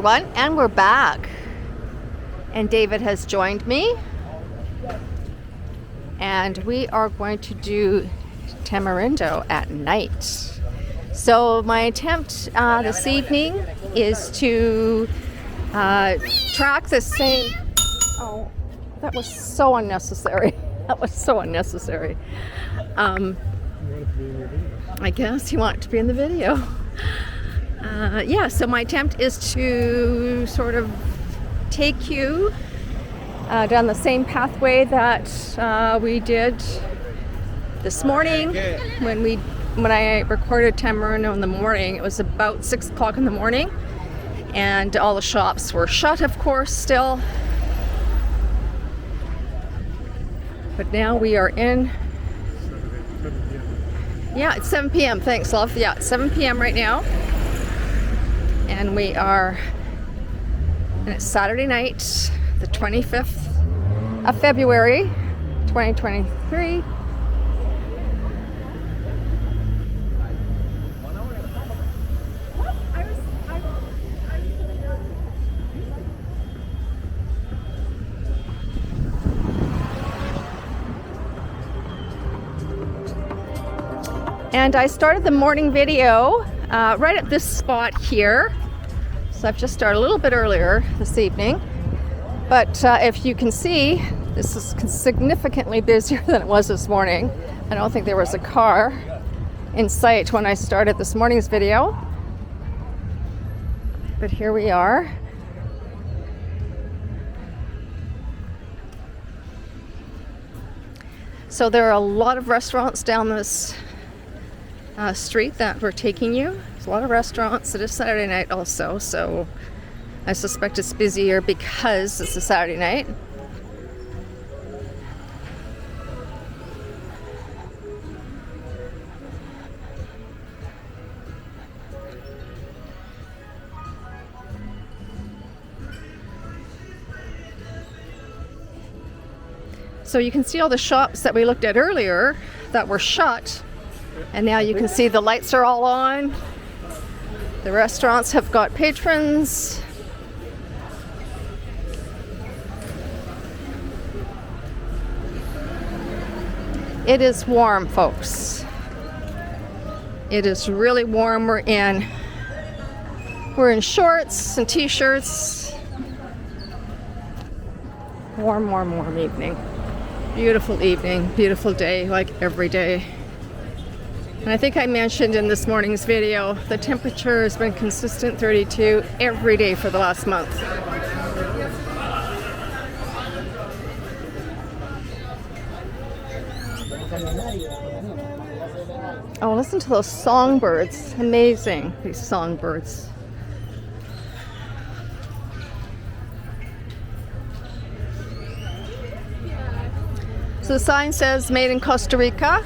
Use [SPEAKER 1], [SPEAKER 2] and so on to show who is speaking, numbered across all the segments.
[SPEAKER 1] everyone, and we're back. And David has joined me. And we are going to do Tamarindo at night. So my attempt this evening is to track the same... Oh, that was so unnecessary. That was so unnecessary. I guess you want to be in the video. Yeah, so my attempt is to sort of take you down the same pathway that we did this morning when I recorded Tamarindo in the morning. It was about 6 o'clock in the morning, and all the shops were shut, of course, still. But now we are in. Yeah, it's 7 p.m. Thanks, love. Yeah, it's 7 p.m. right now. And we are, and it's Saturday night, the 25th of February, 2023. And I started the morning video right at this spot here. So I've just started a little bit earlier this evening. But if you can see, this is significantly busier than it was this morning. I don't think there was a car in sight when I started this morning's video. But here we are. So there are a lot of restaurants down this street that we're taking you. There's a lot of restaurants. It is Saturday night also, so I suspect it's busier because it's a Saturday night. So you can see all the shops that we looked at earlier that were shut. And now you can see the lights are all on. The restaurants have got patrons. It is warm, folks. It is really warm. We're in shorts and t-shirts. Warm, warm, warm evening. Beautiful evening, beautiful day, like every day. And I think I mentioned in this morning's video, the temperature has been consistent 32 every day for the last month. Oh, listen to those songbirds. Amazing, these songbirds. So the sign says made in Costa Rica.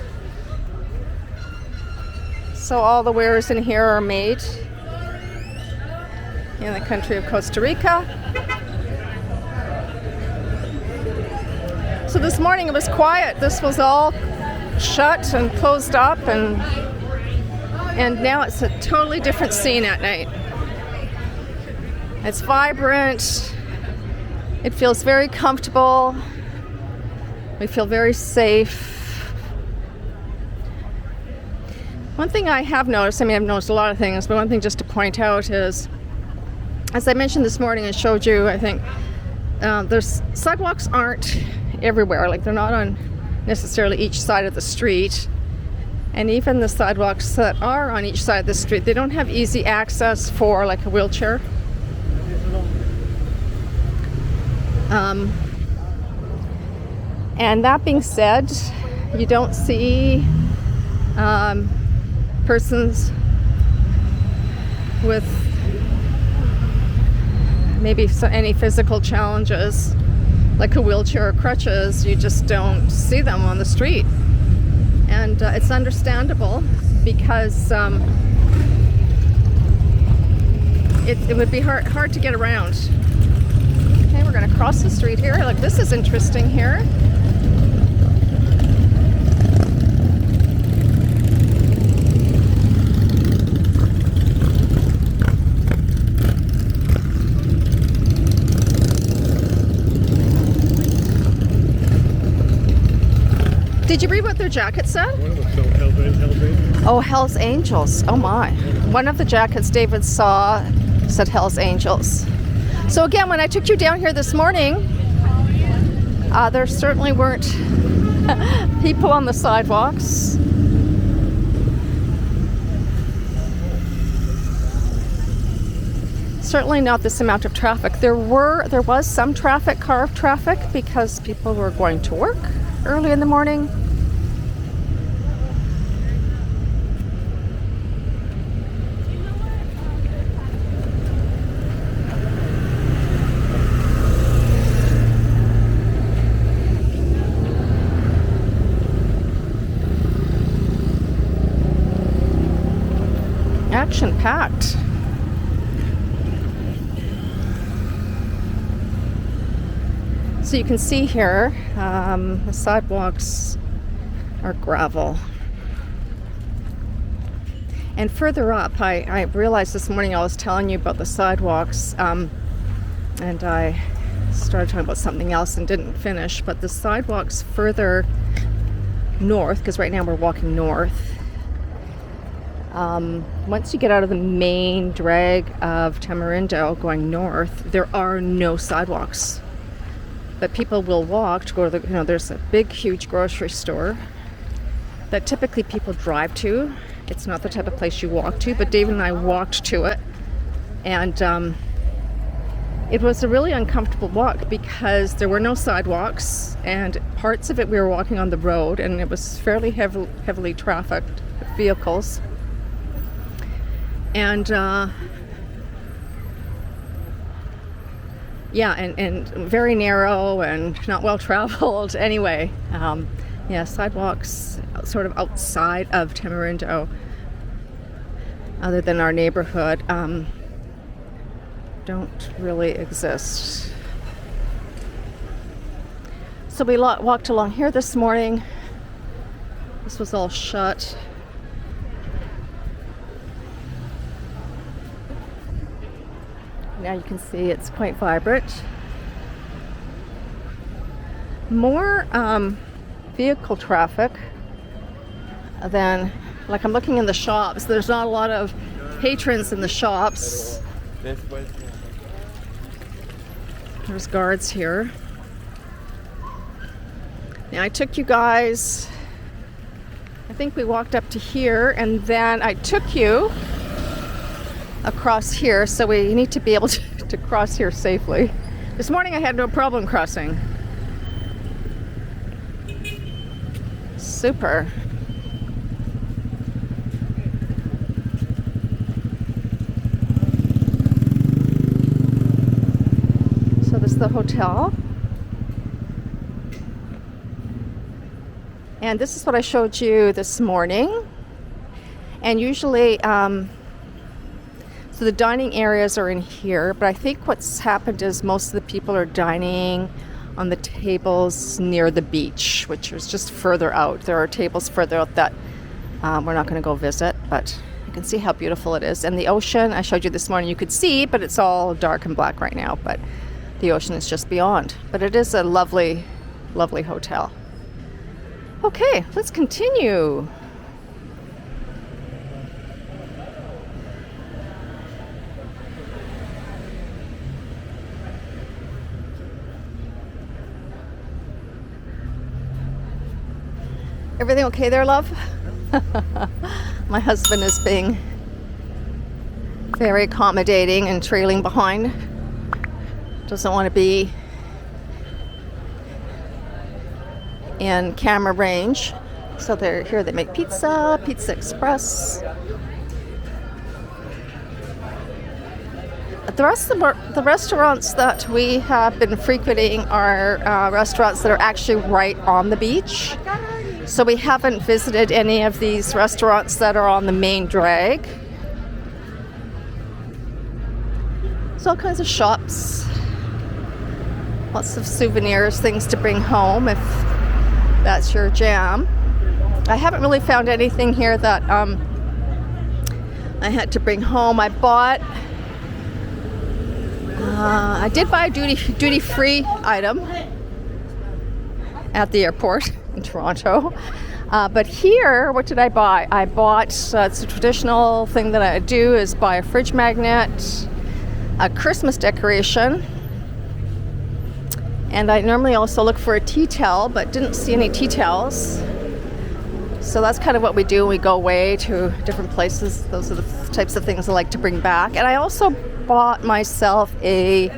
[SPEAKER 1] So all the wares in here are made in the country of Costa Rica. So this morning it was quiet. This was all shut and closed up, and now it's a totally different scene at night. It's vibrant. It feels very comfortable. We feel very safe. One thing I have noticed, I've noticed a lot of things, but one thing just to point out is, as I mentioned this morning and showed you, I think, there's sidewalks aren't everywhere. Like, they're not on necessarily each side of the street. And even the sidewalks that are on each side of the street, they don't have easy access for like a wheelchair. And that being said, you don't see persons with maybe any physical challenges like a wheelchair or crutches. You just don't see them on the street, and it's understandable because it would be hard to get around. Okay, we're going to cross the street here. Like, this is interesting here. Did you read what their jacket said?
[SPEAKER 2] One of them felt Hell's Angels.
[SPEAKER 1] Oh, Hell's Angels. Oh my. One of the jackets David saw said Hell's Angels. So again, when I took you down here this morning, there certainly weren't people on the sidewalks. Certainly not this amount of traffic. There was some traffic, car traffic, because people were going to work early in the morning. Action-packed. So you can see here, the sidewalks are gravel. And further up, I realized this morning I was telling you about the sidewalks, and I started talking about something else and didn't finish, but the sidewalks further north, because right now we're walking north, once you get out of the main drag of Tamarindo going north, there are no sidewalks. But people will walk to go to the, there's a big, huge grocery store that typically people drive to. It's not the type of place you walk to, but David and I walked to it. And it was a really uncomfortable walk because there were no sidewalks, and parts of it we were walking on the road, and it was fairly heavily trafficked vehicles. And yeah, and very narrow and not well traveled. Anyway, yeah, sidewalks sort of outside of Tamarindo, other than our neighborhood, don't really exist. So we walked along here this morning. This was all shut. Now you can see it's quite vibrant. More vehicle traffic than, like, I'm looking in the shops. There's not a lot of patrons in the shops. There's guards here. Now I took you guys, I think we walked up to here, and then I took you across here, so we need to be able to cross here safely. This morning I had no problem crossing. Super. So this is the hotel. And this is what I showed you this morning. And usually, so the dining areas are in here, but I think what's happened is most of the people are dining on the tables near the beach, which is just further out. There are tables further out that we're not going to go visit, but you can see how beautiful it is. And the ocean, I showed you this morning, you could see, but it's all dark and black right now, but the ocean is just beyond. But it is a lovely, lovely hotel. Okay, let's continue. Everything okay there, love? My husband is being very accommodating and trailing behind. Doesn't want to be in camera range. So they're here, they make pizza, Pizza Express. The restaurants that we have been frequenting are restaurants that are actually right on the beach. So we haven't visited any of these restaurants that are on the main drag. There's all kinds of shops. Lots of souvenirs, things to bring home if that's your jam. I haven't really found anything here that I had to bring home. I did buy a duty-free item. at the airport in Toronto. But here, what did I buy? I bought, it's a traditional thing that I do is buy a fridge magnet, a Christmas decoration, and I normally also look for a tea towel, but didn't see any tea towels. So that's kind of what we do when we go away to different places. Those are the types of things I like to bring back. And I also bought myself a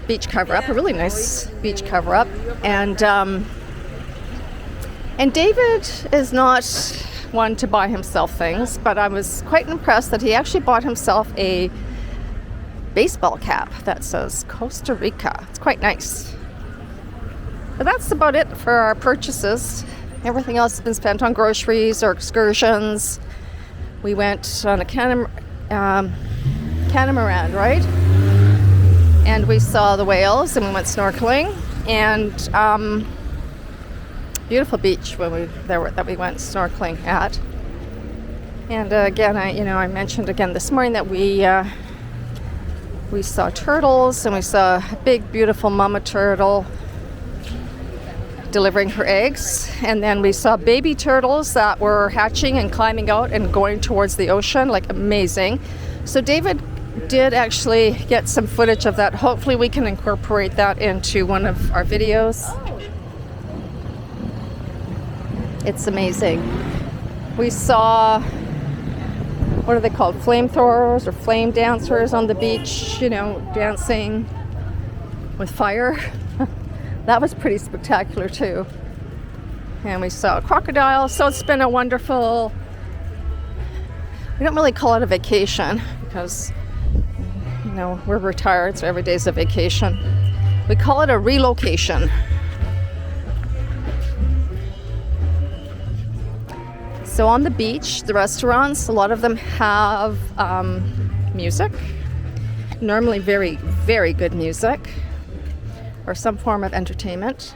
[SPEAKER 1] beach cover-up, a really nice beach cover-up. And David is not one to buy himself things, but I was quite impressed that he actually bought himself a baseball cap that says Costa Rica. It's quite nice. But that's about it for our purchases. Everything else has been spent on groceries or excursions. We went on a catamaran, right? And we saw the whales and we went snorkeling. And beautiful beach that we went snorkeling at. And again, I mentioned again this morning that we saw turtles, and we saw a big, beautiful mama turtle delivering her eggs, and then we saw baby turtles that were hatching and climbing out and going towards the ocean, like amazing. So David did actually get some footage of that. Hopefully we can incorporate that into one of our videos. It's amazing. We saw, what are they called, flamethrowers or flame dancers on the beach, dancing with fire. That was pretty spectacular too. And we saw crocodiles. So it's been a wonderful, we don't really call it a vacation because, we're retired, so every day's a vacation. We call it a relocation. So on the beach, the restaurants, a lot of them have music, normally very, very good music, or some form of entertainment.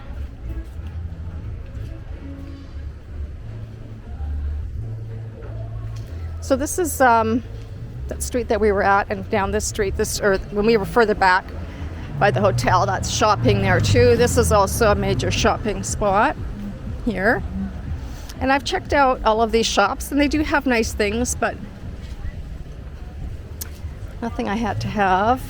[SPEAKER 1] So this is that street that we were at, and down this street, or when we were further back by the hotel, that's shopping there too. This is also a major shopping spot here. And I've checked out all of these shops, and they do have nice things, but nothing I had to have.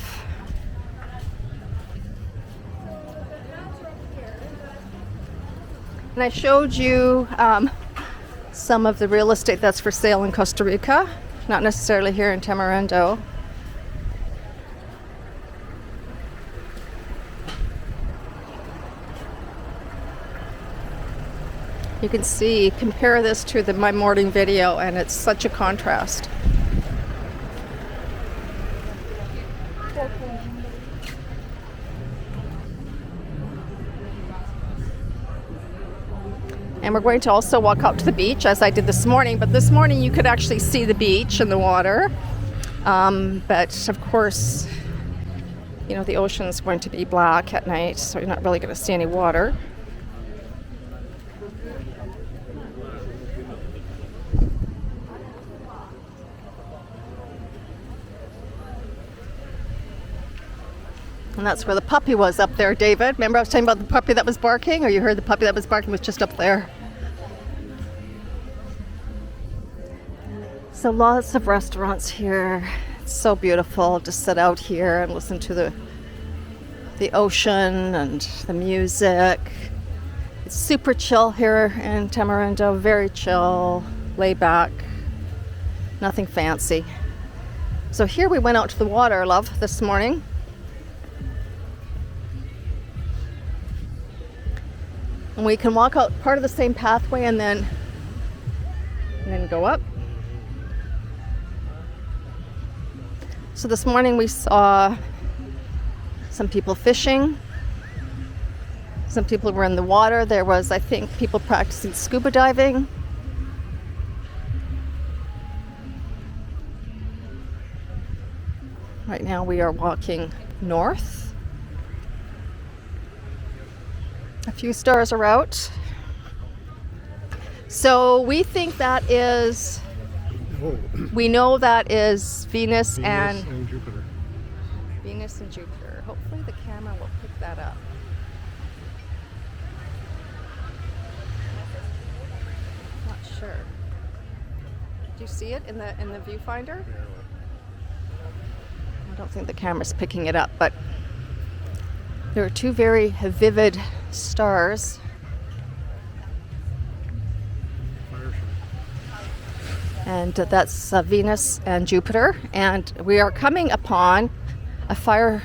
[SPEAKER 1] And I showed you some of the real estate that's for sale in Costa Rica, not necessarily here in Tamarindo. You can see, compare this to my morning video, and it's such a contrast. And we're going to also walk out to the beach, as I did this morning. But this morning you could actually see the beach and the water. But of course, the ocean is going to be black at night, so you're not really going to see any water. And that's where the puppy was up there, David. Remember I was talking about the puppy that was barking? Or you heard the puppy that was barking was just up there. So lots of restaurants here. It's so beautiful to sit out here and listen to the ocean and the music. It's super chill here in Tamarindo. Very chill, laid back, nothing fancy. So here we went out to the water, love, this morning. And we can walk out part of the same pathway and then go up. So this morning we saw some people fishing. Some people were in the water. There was, I think, people practicing scuba diving. Right now we are walking north. A few stars are out. So we think that is, we know that is Venus and
[SPEAKER 2] Jupiter.
[SPEAKER 1] Venus and Jupiter. Hopefully the camera will pick that up. sure. Do you see it in the viewfinder? I don't think the camera's picking it up, but there are two very vivid stars. And that's Venus and Jupiter. And we are coming upon a fire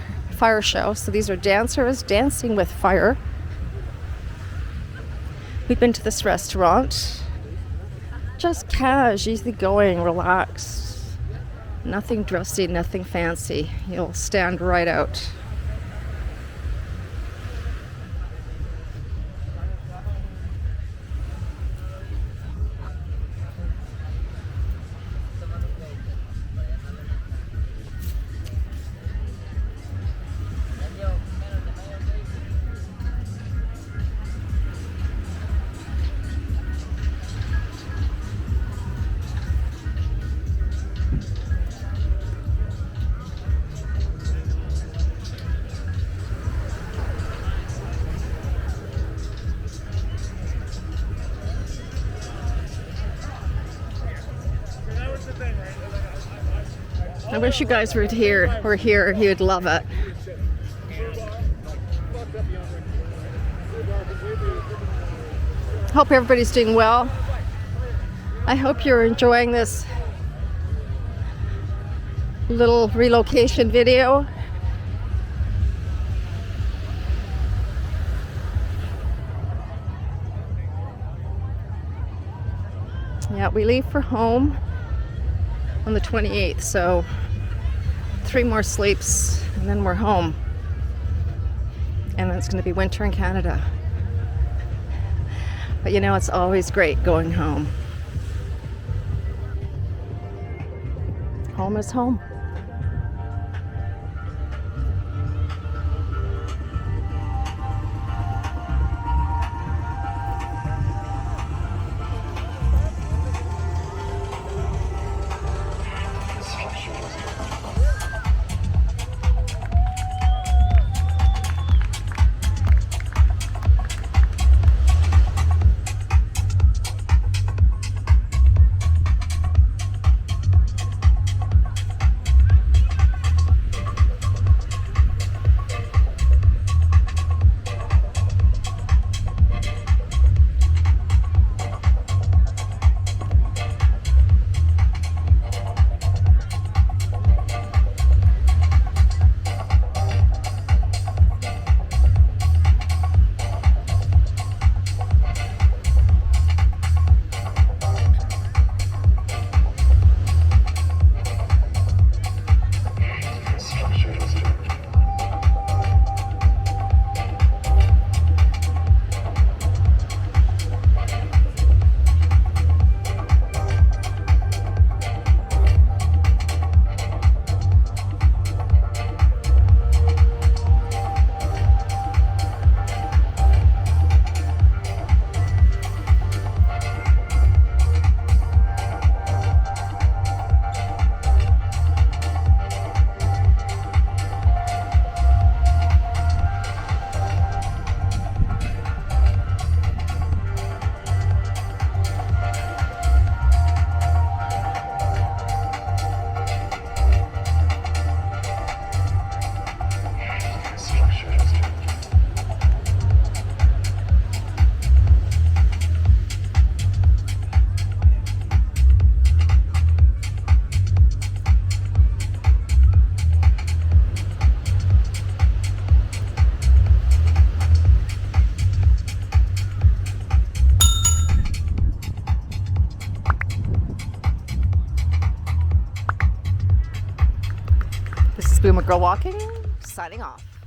[SPEAKER 1] show. So these are dancers dancing with fire. We've been to this restaurant. Just cash, easy going, relaxed. Nothing dressy, nothing fancy. You'll stand right out. I wish you guys were here. You'd love it. Hope everybody's doing well. I hope you're enjoying this little relocation video. Yeah, we leave for home on the 28th, so 3 more sleeps and then we're home. And then it's going to be winter in Canada. But you know, it's always great going home. Home is home. This is Boomer Girl Walking, signing off.